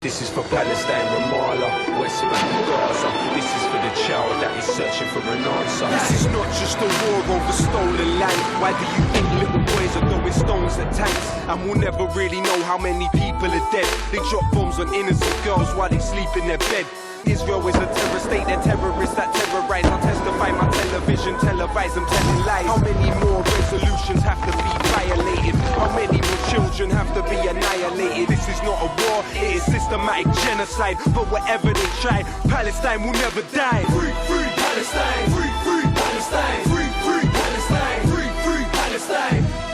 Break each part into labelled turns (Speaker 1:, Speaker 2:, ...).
Speaker 1: This is for Palestine, Ramallah, West Bank, Gaza. This is for the child that is searching for an answer. This is not just a war over stolen land. Why do you think little boys are throwing stones at tanks? And we'll never really know how many people are dead. They drop bombs on innocent girls while they sleep in their bed. Israel is a terror state, they're terrorists that terrorize. I'll testify my television, televise them telling lies. How many more resolutions have to be violated? How many more children have to be annihilated? This is not a war, it is systematic genocide. But whatever they try, Palestine will never die. Free, free Palestine! Free, free Palestine! Free, free Palestine! Free, free Palestine!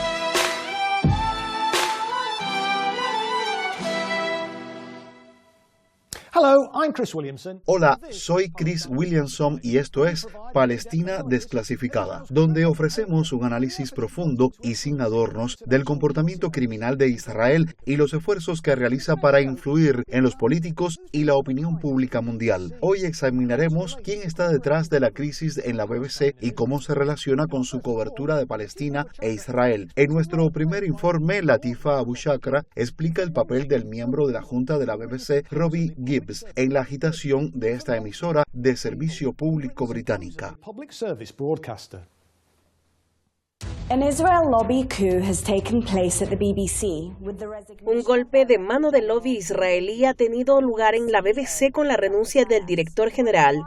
Speaker 2: Hello, I'm Chris Williamson.
Speaker 3: Hola, soy Chris Williamson y esto es Palestina Desclasificada, donde ofrecemos un análisis profundo y sin adornos del comportamiento criminal de Israel y los esfuerzos que realiza para influir en los políticos y la opinión pública mundial. Hoy examinaremos quién está detrás de la crisis en la BBC y cómo se relaciona con su cobertura de Palestina e Israel. En nuestro primer informe, Latifa Abu Shakra explica el papel del miembro de la Junta de la BBC, Robbie Gibbs, en la agitación de esta emisora de servicio público británica.
Speaker 4: Un golpe de mano del lobby israelí ha tenido lugar en la BBC con la renuncia del director general,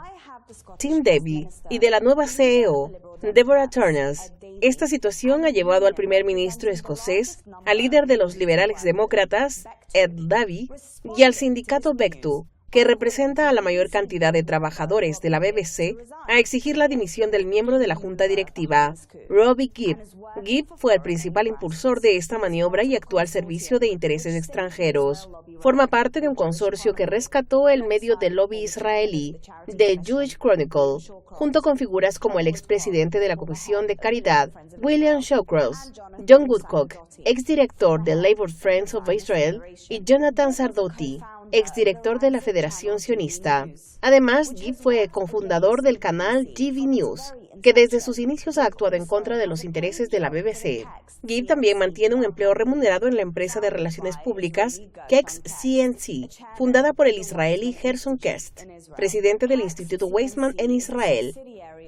Speaker 4: Tim Davie, y de la nueva CEO, Deborah Turners. Esta situación ha llevado al primer ministro escocés, al líder de los liberales demócratas, Ed Davey, y al sindicato Bectu, que representa a la mayor cantidad de trabajadores de la BBC, a exigir la dimisión del miembro de la junta directiva, Robbie Gibbs. Gibbs fue el principal impulsor de esta maniobra y actual servicio de intereses extranjeros. Forma parte de un consorcio que rescató el medio del lobby israelí, The Jewish Chronicle, junto con figuras como el expresidente de la Comisión de Caridad, William Shawcross, John Woodcock, exdirector de Labour Friends of Israel, y Jonathan Sardotti, exdirector de la Federación Sionista. Además, Gibb fue cofundador del canal TV News, que desde sus inicios ha actuado en contra de los intereses de la BBC. Gibb también mantiene un empleo remunerado en la empresa de relaciones públicas Kex CNC, fundada por el israelí Gerson Kest, presidente del Instituto Weizmann en Israel.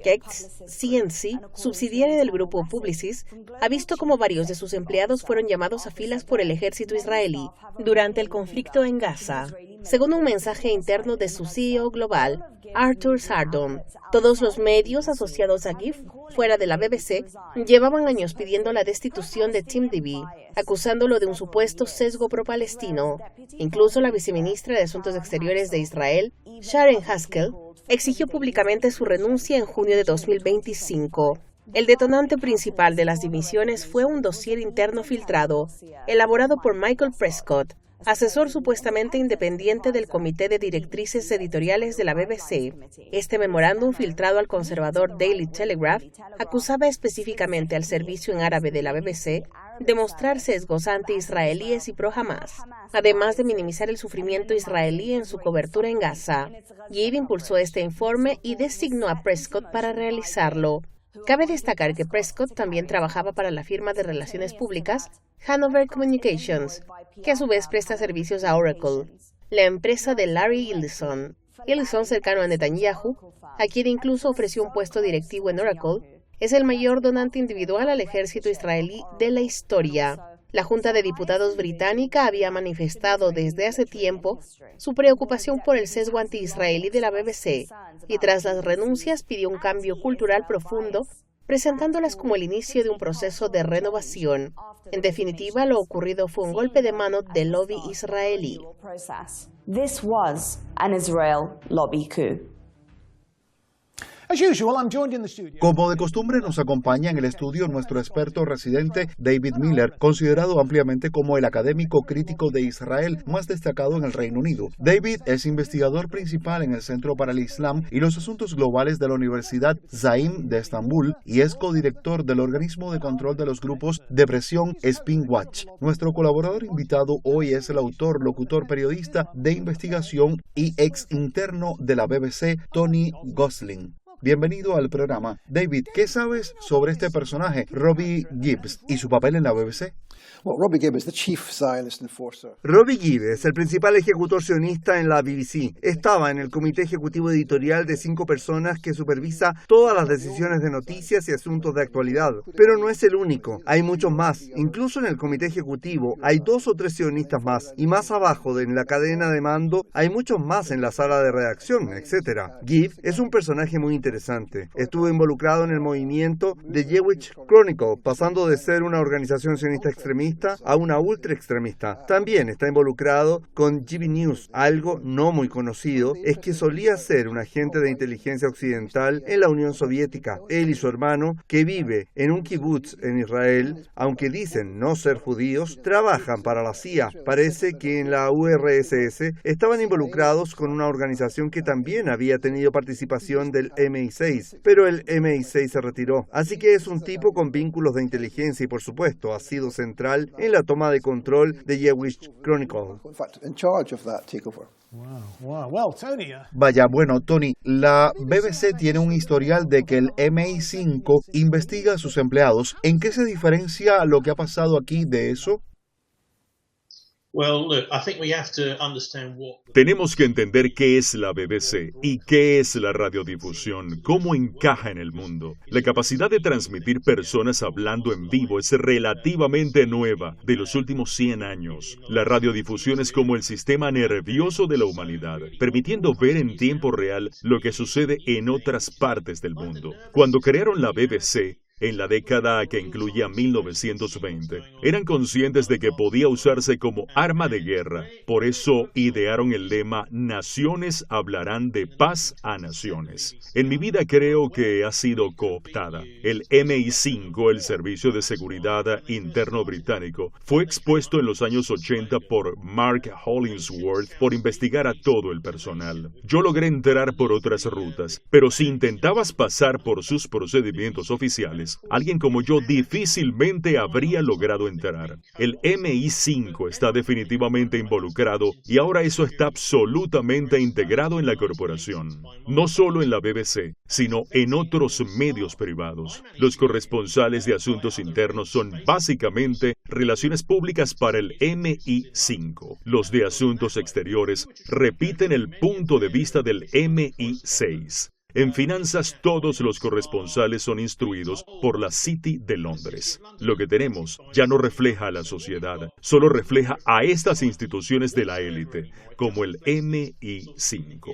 Speaker 4: Kex CNC, subsidiaria del grupo Publicis, ha visto cómo varios de sus empleados fueron llamados a filas por el ejército israelí durante el conflicto en Gaza. Según un mensaje interno de su CEO global, Arthur Sardon, todos los medios asociados a Gibb fuera de la BBC llevaban años pidiendo la destitución de Tim Davie, acusándolo de un supuesto sesgo pro-palestino. Incluso la viceministra de Asuntos Exteriores de Israel, Sharon Haskell, exigió públicamente su renuncia en junio de 2025. El detonante principal de las dimisiones fue un dossier interno filtrado, elaborado por Michael Prescott, asesor supuestamente independiente del Comité de Directrices Editoriales de la BBC. Este memorándum filtrado al conservador Daily Telegraph acusaba específicamente al servicio en árabe de la BBC de mostrar sesgos anti-israelíes y pro-Hamas, además de minimizar el sufrimiento israelí en su cobertura en Gaza. Gibb impulsó este informe y designó a Prescott para realizarlo. Cabe destacar que Prescott también trabajaba para la firma de relaciones públicas Hanover Communications, que a su vez presta servicios a Oracle, la empresa de Larry Ellison. Ellison, cercano a Netanyahu, a quien incluso ofreció un puesto directivo en Oracle, es el mayor donante individual al ejército israelí de la historia. La Junta de Diputados británica había manifestado desde hace tiempo su preocupación por el sesgo anti-israelí de la BBC y tras las renuncias pidió un cambio cultural profundo, presentándolas como el inicio de un proceso de renovación. En definitiva, lo ocurrido fue un golpe de mano del lobby israelí.
Speaker 5: This was an Israel lobby coup.
Speaker 3: Como de costumbre, nos acompaña en el estudio nuestro experto residente David Miller, considerado ampliamente como el académico crítico de Israel más destacado en el Reino Unido. David es investigador principal en el Centro para el Islam y los Asuntos Globales de la Universidad Zaim de Estambul y es codirector del organismo de control de los grupos de presión Spin Watch. Nuestro colaborador invitado hoy es el autor, locutor, periodista de investigación y ex interno de la BBC, Tony Gosling. Bienvenido al programa. David, ¿qué sabes sobre este personaje, Robbie Gibbs, y su papel en la BBC?
Speaker 6: Robbie Gibb es el principal ejecutor sionista en la BBC. Estaba en el comité ejecutivo editorial de 5 personas que supervisa todas las decisiones de noticias y asuntos de actualidad. Pero no es el único. Hay muchos más. Incluso en el comité ejecutivo hay 2 o 3 sionistas más. Y más abajo en la cadena de mando hay muchos más en la sala de redacción, etc. Gibb es un personaje muy interesante. Estuvo involucrado en el movimiento The Jewish Chronicle, pasando de ser una organización sionista extremista a una ultra extremista. También está involucrado con GB News. Algo no muy conocido es que solía ser un agente de inteligencia occidental en la Unión Soviética. Él y su hermano, que vive en un kibutz en Israel, aunque dicen no ser judíos, trabajan para la CIA. Parece que en la URSS estaban involucrados con una organización que también había tenido participación del MI6, pero el MI6 se retiró. Así que es un tipo con vínculos de inteligencia y por supuesto ha sido central en la toma de control de Jewish Chronicle.
Speaker 3: Vaya, bueno, Tony, la BBC tiene un historial de que el MI5 investiga a sus empleados. ¿En qué se diferencia lo que ha pasado aquí de eso?
Speaker 7: Tenemos que entender qué es la BBC y qué es la radiodifusión, cómo encaja en el mundo. La capacidad de transmitir personas hablando en vivo es relativamente nueva, de los últimos 100 años. La radiodifusión es como el sistema nervioso de la humanidad, permitiendo ver en tiempo real lo que sucede en otras partes del mundo. Cuando crearon la BBC, en la década que incluía 1920, eran conscientes de que podía usarse como arma de guerra. Por eso idearon el lema "Naciones hablarán de paz a naciones". En mi vida creo que ha sido cooptada. El MI5, el Servicio de Seguridad Interno británico, fue expuesto en los años 80 por Mark Hollingsworth por investigar a todo el personal. Yo logré entrar por otras rutas, pero si intentabas pasar por sus procedimientos oficiales, alguien como yo difícilmente habría logrado entrar. El MI5 está definitivamente involucrado y ahora eso está absolutamente integrado en la corporación. No solo en la BBC, sino en otros medios privados. Los corresponsales de asuntos internos son básicamente relaciones públicas para el MI5. Los de asuntos exteriores repiten el punto de vista del MI6. En finanzas, todos los corresponsales son instruidos por la City de Londres. Lo que tenemos ya no refleja a la sociedad, solo refleja a estas instituciones de la élite, como el MI5.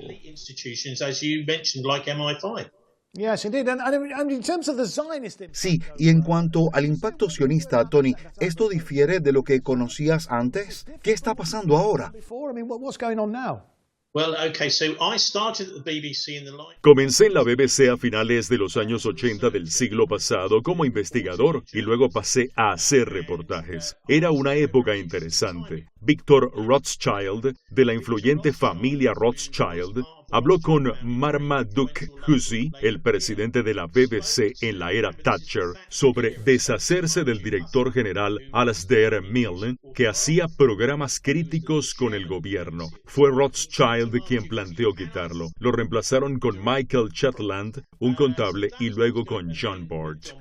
Speaker 3: Sí, y en cuanto al impacto sionista, Tony, ¿esto difiere de lo que conocías antes? ¿Qué está pasando ahora?
Speaker 7: Comencé en la BBC a finales de los años 80 del siglo pasado como investigador y luego pasé a hacer reportajes. Era una época interesante. Victor Rothschild, de la influyente familia Rothschild, habló con Marmaduke Hussey, el presidente de la BBC en la era Thatcher, sobre deshacerse del director general Alasdair Milne, que hacía programas críticos con el gobierno. Fue Rothschild quien planteó quitarlo. Lo reemplazaron con Michael Chetland, un contable, y luego con John Bart.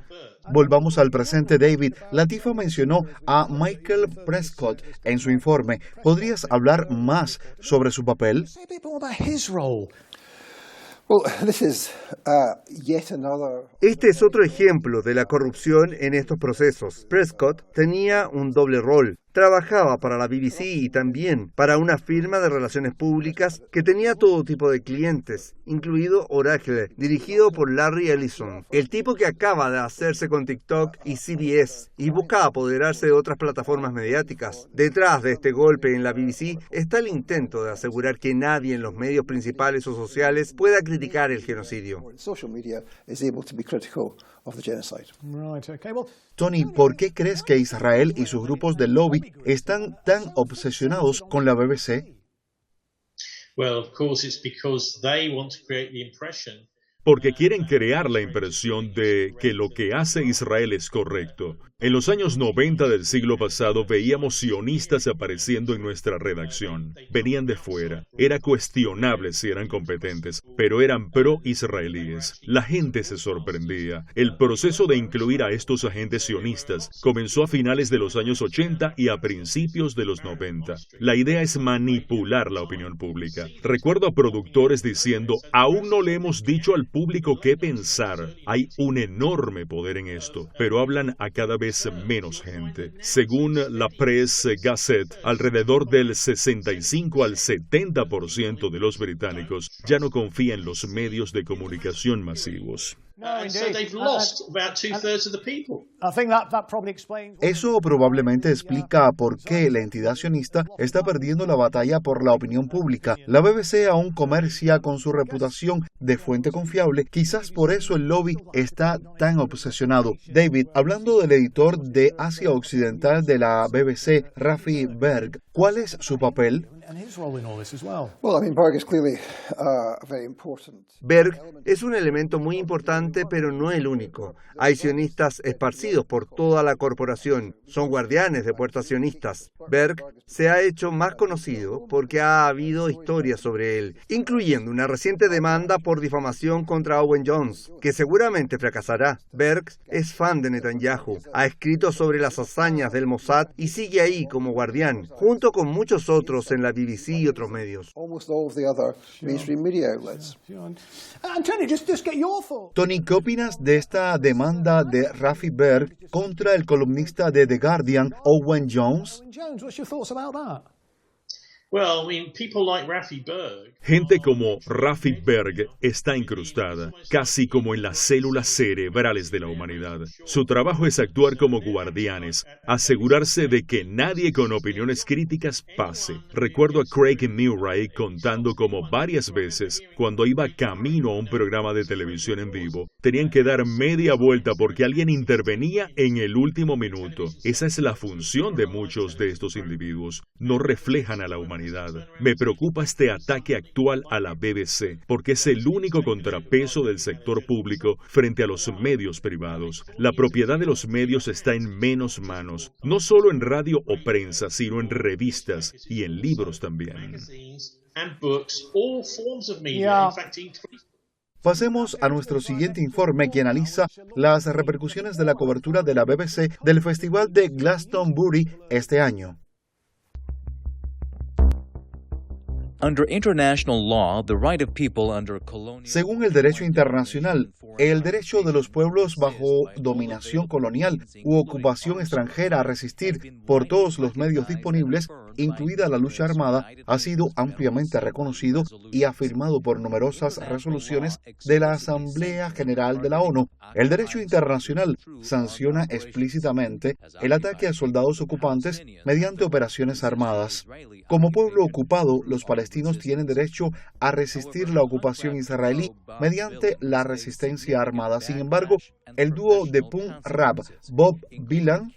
Speaker 3: Volvamos al presente, David. Latifa mencionó a Michael Prescott en su informe. ¿Podrías hablar más sobre su papel?
Speaker 6: Este es otro ejemplo de la corrupción en estos procesos. Prescott tenía un doble rol. Trabajaba para la BBC y también para una firma de relaciones públicas que tenía todo tipo de clientes, incluido Oracle, dirigido por Larry Ellison, el tipo que acaba de hacerse con TikTok y CBS, y busca apoderarse de otras plataformas mediáticas. Detrás de este golpe en la BBC está el intento de asegurar que nadie en los medios principales o sociales pueda criticar el genocidio.
Speaker 3: Tony, ¿por qué crees que Israel y sus grupos de lobby están tan obsesionados con la BBC?
Speaker 7: Porque quieren crear la impresión de que lo que hace Israel es correcto. En los años 90 del siglo pasado veíamos sionistas apareciendo en nuestra redacción. Venían de fuera. Era cuestionable si eran competentes, pero eran pro-israelíes. La gente se sorprendía. El proceso de incluir a estos agentes sionistas comenzó a finales de los años 80 y a principios de los 90. La idea es manipular la opinión pública. Recuerdo a productores diciendo, aún no le hemos dicho al público qué pensar. Hay un enorme poder en esto, pero hablan a cada vez menos gente. Según la Press Gazette, alrededor del 65 al 70% de los británicos ya no confía en los medios de comunicación masivos.
Speaker 3: Eso probablemente explica por qué la entidad sionista está perdiendo la batalla por la opinión pública. La BBC aún comercia con su reputación de fuente confiable. Quizás por eso el lobby está tan obsesionado. David, hablando del editor de Asia Occidental de la BBC, Rafi Berg, ¿cuál es su papel?
Speaker 6: Berg es un elemento muy importante, pero no el único. Hay sionistas esparcidos por toda la corporación. Son guardianes de puertas sionistas. Berg se ha hecho más conocido porque ha habido historias sobre él, incluyendo una reciente demanda por difamación contra Owen Jones, que seguramente fracasará. Berg es fan de Netanyahu, ha escrito sobre las hazañas del Mossad y sigue ahí como guardián, junto con muchos otros en la BBC y otros medios.
Speaker 3: Tony, ¿qué opinas de esta demanda de Rafi Berg contra el columnista de The Guardian, Owen Jones?
Speaker 7: Gente como Rafi Berg está incrustada, casi como en las células cerebrales de la humanidad. Su trabajo es actuar como guardianes, asegurarse de que nadie con opiniones críticas pase. Recuerdo a Craig Murray contando cómo varias veces, cuando iba camino a un programa de televisión en vivo, tenían que dar media vuelta porque alguien intervenía en el último minuto. Esa es la función de muchos de estos individuos. No reflejan a la humanidad. Me preocupa este ataque actual a la BBC, porque es el único contrapeso del sector público frente a los medios privados. La propiedad de los medios está en menos manos, no solo en radio o prensa, sino en revistas y en libros también.
Speaker 3: Pasemos a nuestro siguiente informe que analiza las repercusiones de la cobertura de la BBC del Festival de Glastonbury este año. Según el derecho internacional, el derecho de los pueblos bajo dominación colonial u ocupación extranjera a resistir por todos los medios disponibles, incluida la lucha armada, ha sido ampliamente reconocido y afirmado por numerosas resoluciones de la Asamblea General de la ONU. El derecho internacional sanciona explícitamente el ataque a soldados ocupantes mediante operaciones armadas. Como pueblo ocupado, los palestinos tienen derecho a resistir la ocupación israelí mediante la resistencia armada. Sin embargo, el dúo de punk rap Bob Dylan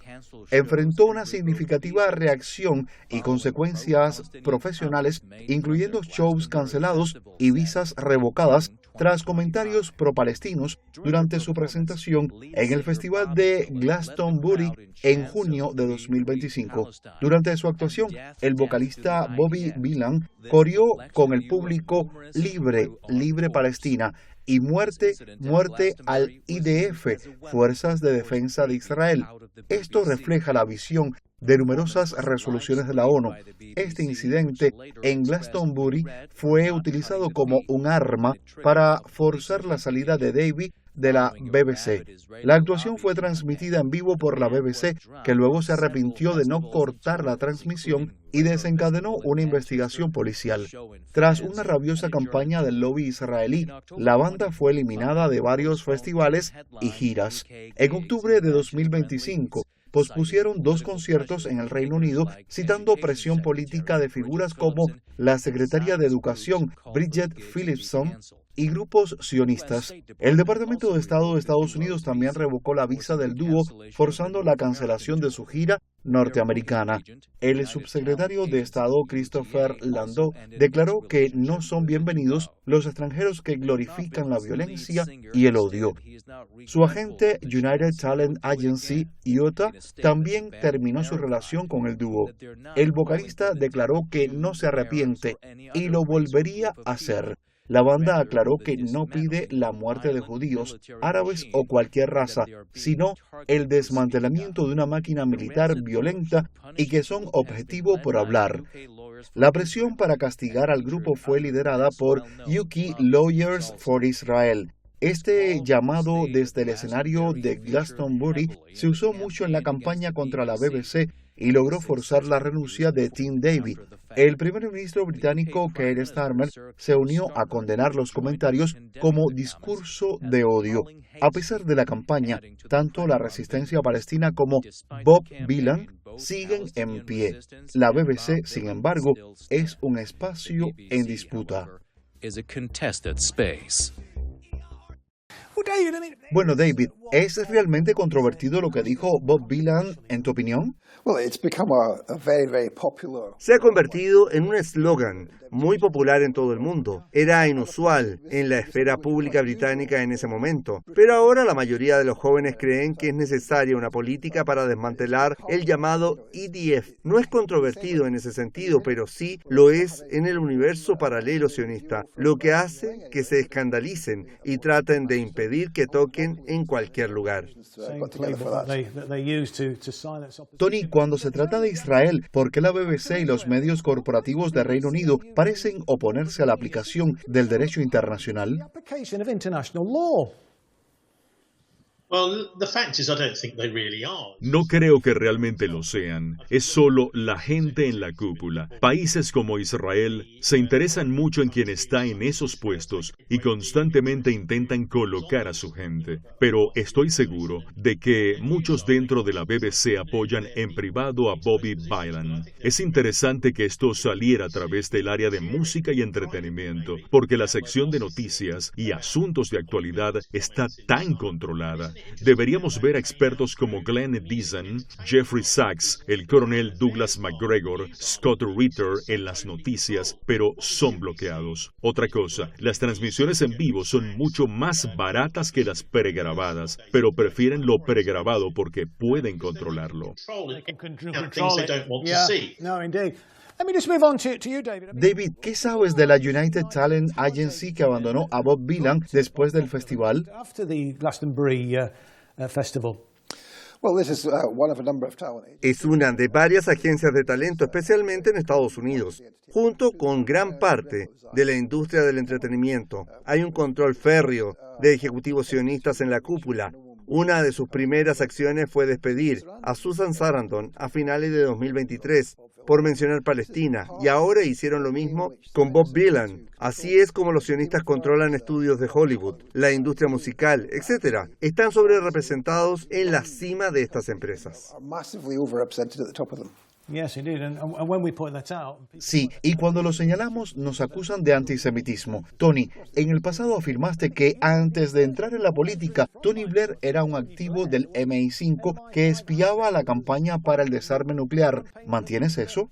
Speaker 3: enfrentó una significativa reacción y consecuencias profesionales, incluyendo shows cancelados y visas revocadas, tras comentarios pro-palestinos durante su presentación en el Festival de Glastonbury en junio de 2025. Durante su actuación, el vocalista Bobby Dylan coreó con el público "Libre, libre Palestina" y "Muerte, muerte al IDF", Fuerzas de Defensa de Israel. Esto refleja la visión de numerosas resoluciones de la ONU. Este incidente en Glastonbury fue utilizado como un arma para forzar la salida de David de la BBC. La actuación fue transmitida en vivo por la BBC, que luego se arrepintió de no cortar la transmisión y desencadenó una investigación policial. Tras una rabiosa campaña del lobby israelí, la banda fue eliminada de varios festivales y giras. En octubre de 2025, pospusieron 2 conciertos en el Reino Unido, citando presión política de figuras como la secretaria de Educación, Bridget Phillipson, y grupos sionistas. El Departamento de Estado de Estados Unidos también revocó la visa del dúo, forzando la cancelación de su gira norteamericana. El subsecretario de Estado Christopher Landau declaró que no son bienvenidos los extranjeros que glorifican la violencia y el odio. Su agente United Talent Agency, UTA, también terminó su relación con el dúo. El vocalista declaró que no se arrepiente y lo volvería a hacer. La banda aclaró que no pide la muerte de judíos, árabes o cualquier raza, sino el desmantelamiento de una máquina militar violenta y que son objetivo por hablar. La presión para castigar al grupo fue liderada por UK Lawyers for Israel. Este llamado desde el escenario de Glastonbury se usó mucho en la campaña contra la BBC y logró forzar la renuncia de Tim Davie. El primer ministro británico Keir Starmer se unió a condenar los comentarios como discurso de odio. A pesar de la campaña, tanto la resistencia palestina como Bob Dylan siguen en pie. La BBC, sin embargo, es un espacio en disputa. Bueno, David, ¿es realmente controvertido lo que dijo Bob Dylan, en tu opinión?
Speaker 6: Se ha convertido en un eslogan muy popular en todo el mundo. Era inusual en la esfera pública británica en ese momento, pero ahora la mayoría de los jóvenes creen que es necesaria una política para desmantelar el llamado IDF. No es controvertido en ese sentido, pero sí lo es en el universo paralelo sionista, lo que hace que se escandalicen y traten de impedir que toquen en cualquier lugar.
Speaker 3: Tony, cuando se trata de Israel, ¿por qué la BBC y los medios corporativos de Reino Unido parecen oponerse a la aplicación del derecho internacional?
Speaker 7: No creo que realmente lo sean. Es solo la gente en la cúpula. Países como Israel se interesan mucho en quien está en esos puestos y constantemente intentan colocar a su gente. Pero estoy seguro de que muchos dentro de la BBC apoyan en privado a Bobby Dylan. Es interesante que esto saliera a través del área de música y entretenimiento, porque la sección de noticias y asuntos de actualidad está tan controlada. Deberíamos ver a expertos como Glenn Dixon, Jeffrey Sachs, el coronel Douglas McGregor, Scott Ritter en las noticias, pero son bloqueados. Otra cosa, las transmisiones en vivo son mucho más baratas que las pregrabadas, pero prefieren lo pregrabado porque pueden controlarlo.
Speaker 3: David, ¿qué sabes de la United Talent Agency que abandonó a Bob Dylan después del festival?
Speaker 6: Es una de varias agencias de talento, especialmente en Estados Unidos, junto con gran parte de la industria del entretenimiento. Hay un control férreo de ejecutivos sionistas en la cúpula. Una de sus primeras acciones fue despedir a Susan Sarandon a finales de 2023 por mencionar Palestina, y ahora hicieron lo mismo con Bob Dylan. Así es como los sionistas controlan estudios de Hollywood, la industria musical, etc. Están sobrerepresentados en la cima de estas empresas.
Speaker 3: Sí, y cuando lo señalamos nos acusan de antisemitismo. Tony, en el pasado afirmaste que antes de entrar en la política, Tony Blair era un activo del MI5 que espiaba la campaña para el desarme nuclear. ¿Mantienes eso?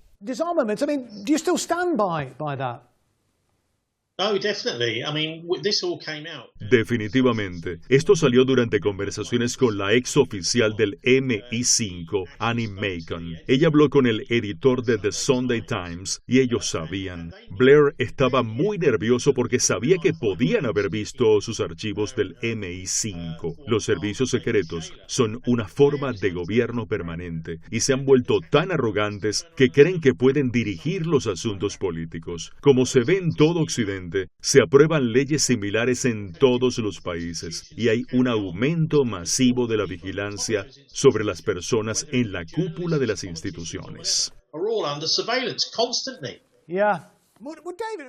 Speaker 7: Definitivamente. Esto salió durante conversaciones con la ex oficial del MI5, Annie Macon. Ella habló con el editor de The Sunday Times y ellos sabían. Blair estaba muy nervioso porque sabía que podían haber visto sus archivos del MI5. Los servicios secretos son una forma de gobierno permanente y se han vuelto tan arrogantes que creen que pueden dirigir los asuntos políticos. Como se ve en todo Occidente, se aprueban leyes similares en todos los países y hay un aumento masivo de la vigilancia sobre las personas en la cúpula de las instituciones.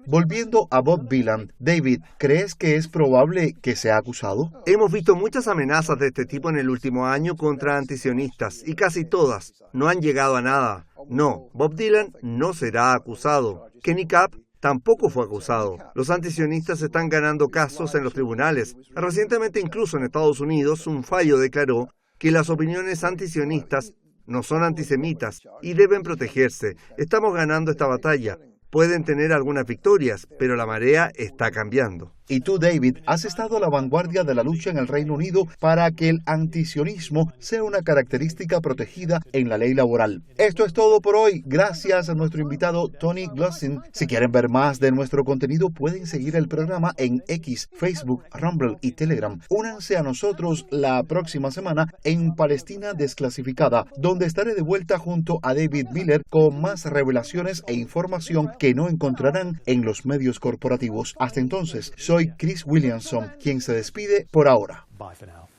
Speaker 3: Volviendo a Bob Dylan, David, ¿crees que es probable que sea acusado?
Speaker 6: Hemos visto muchas amenazas de este tipo en el último año contra antisionistas y casi todas no han llegado a nada. No, Bob Dylan no será acusado. Kenny Capp tampoco fue acusado. Los antisionistas están ganando casos en los tribunales. Recientemente, incluso en Estados Unidos, un fallo declaró que las opiniones antisionistas no son antisemitas y deben protegerse. Estamos ganando esta batalla. Pueden tener algunas victorias, pero la marea está cambiando.
Speaker 3: Y tú, David, has estado a la vanguardia de la lucha en el Reino Unido para que el antisionismo sea una característica protegida en la ley laboral. Esto es todo por hoy. Gracias a nuestro invitado Tony Glossin. Si quieren ver más de nuestro contenido, pueden seguir el programa en X, Facebook, Rumble y Telegram. Únanse a nosotros la próxima semana en Palestina Desclasificada, donde estaré de vuelta junto a David Miller con más revelaciones e información que no encontrarán en los medios corporativos. Hasta entonces, soy Chris Williamson, quien se despide por ahora.
Speaker 2: Bye for now.